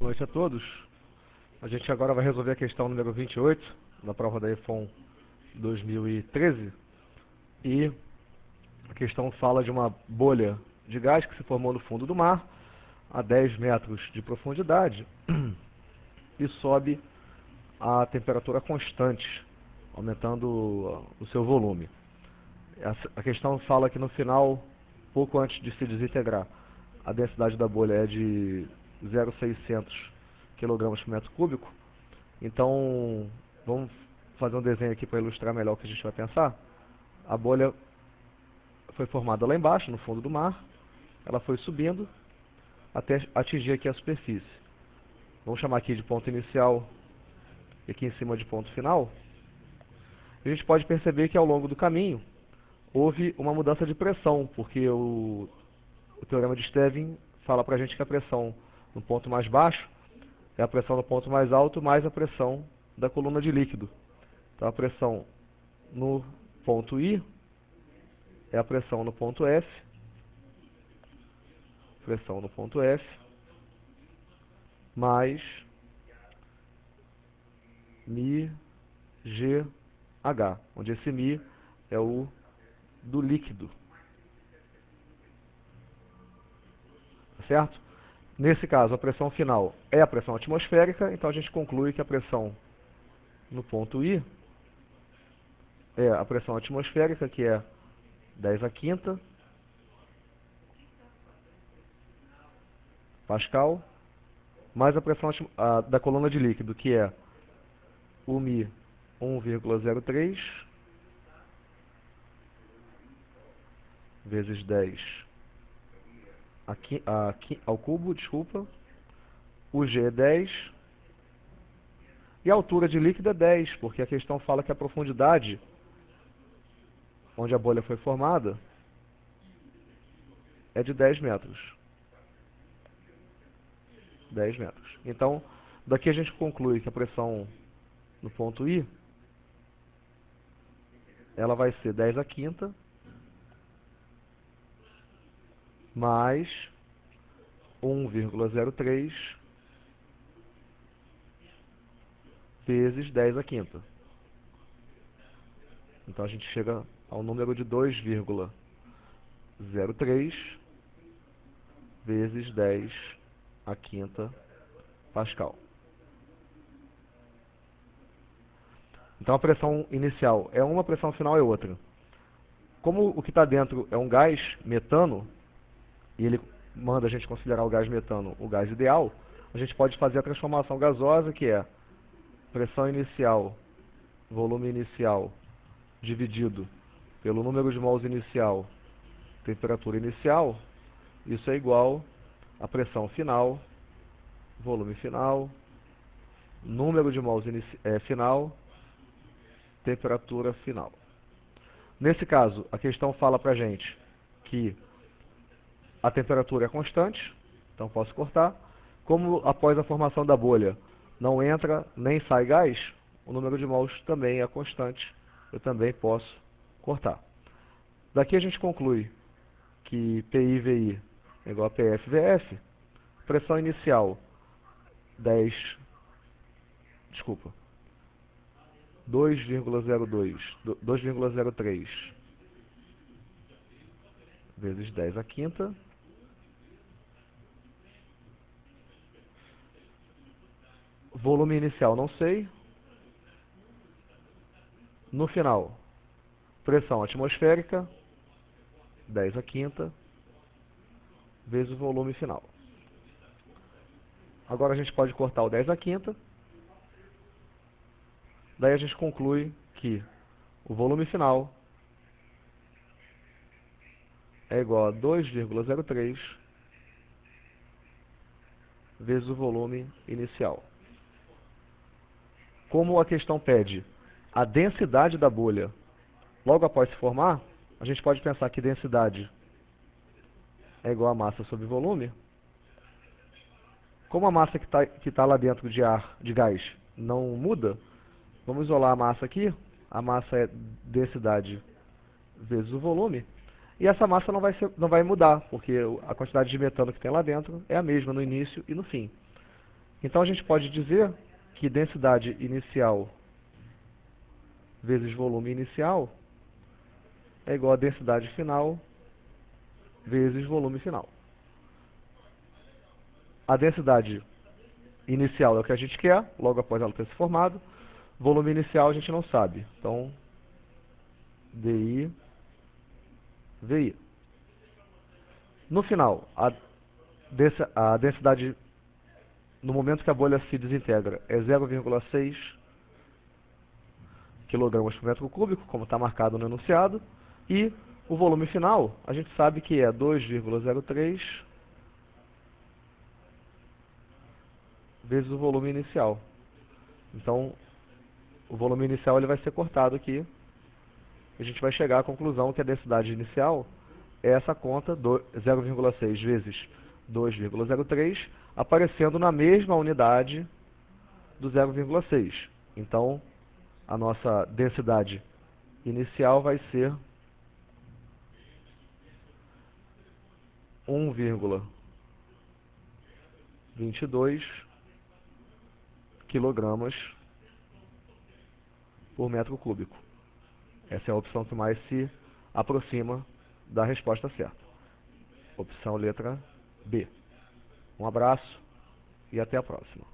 Boa noite a todos. A gente agora vai resolver a questão número 28 da prova da EFON 2013. E a questão fala de uma bolha de gás que se formou no fundo do mar a 10 metros de profundidade e sobe a temperatura constante, aumentando o seu volume. A questão fala que no final, pouco antes de se desintegrar, a densidade da bolha é de 0,600 kg por metro cúbico. Então, vamos fazer um desenho aqui para ilustrar melhor o que a gente vai pensar. A bolha foi formada lá embaixo, no fundo do mar. Ela foi subindo até atingir aqui a superfície. Vamos chamar aqui de ponto inicial e aqui em cima de ponto final. A gente pode perceber que ao longo do caminho houve uma mudança de pressão, porque o teorema de Stevin fala para a gente que a pressão no ponto mais baixo é a pressão no ponto mais alto mais a pressão da coluna de líquido. Então a pressão no ponto I é a pressão no ponto F, pressão no ponto F, mais μ GH, onde esse μ é o do líquido. Certo? Nesse caso, a pressão final é a pressão atmosférica, então a gente conclui que a pressão no ponto I é a pressão atmosférica, que é 10 a quinta Pascal, mais a pressão da coluna de líquido, que é o μ 1,03 vezes 10 ao cubo, desculpa. O G é 10. E a altura de líquido é 10, porque a questão fala que a profundidade onde a bolha foi formada é de 10 metros. 10 metros. Então, daqui a gente conclui que a pressão no ponto I ela vai ser 10 a quinta mais 1,03 vezes 10 a quinta. Então a gente chega ao número de 2,03 vezes 10 a quinta Pascal. Então a pressão inicial é uma, a pressão final é outra. Como o que está dentro é um gás metano, e ele manda a gente considerar o gás metano o gás ideal, a gente pode fazer a transformação gasosa, que é pressão inicial, volume inicial, dividido pelo número de mols inicial, temperatura inicial. Isso é igual a pressão final, volume final, número de mols final, temperatura final. Nesse caso, a questão fala para a gente que a temperatura é constante, então posso cortar. Como após a formação da bolha não entra nem sai gás, o número de mols também é constante, eu também posso cortar. Daqui a gente conclui que PI/VI é igual a PF/VF, pressão inicial 2,03 vezes 10 a quinta volume inicial não sei. No final, pressão atmosférica 10 a quinta vezes o volume final. Agora a gente pode cortar o 10 a quinta. Daí a gente conclui que o volume final é igual a 2,03 vezes o volume inicial. Como a questão pede a densidade da bolha logo após se formar, a gente pode pensar que densidade é igual a massa sobre volume. Como a massa que tá lá dentro de ar, de gás, não muda, vamos isolar a massa aqui. A massa é densidade vezes o volume. E essa massa não vai mudar, porque a quantidade de metano que tem lá dentro é a mesma no início e no fim. Então a gente pode dizer que densidade inicial vezes volume inicial é igual a densidade final vezes volume final. A densidade inicial é o que a gente quer, logo após ela ter se formado. Volume inicial a gente não sabe. Então, DI, VI. No final, a densidade no momento que a bolha se desintegra é 0,6 kg por metro cúbico, como está marcado no enunciado. E o volume final, a gente sabe que é 2,03 vezes o volume inicial. Então, o volume inicial ele vai ser cortado aqui. A gente vai chegar à conclusão que a densidade inicial é essa conta, 0,6 vezes 2,03, aparecendo na mesma unidade do 0,6. Então, a nossa densidade inicial vai ser 1,22 kg por metro cúbico. Essa é a opção que mais se aproxima da resposta certa. Opção letra B. Um abraço e até a próxima.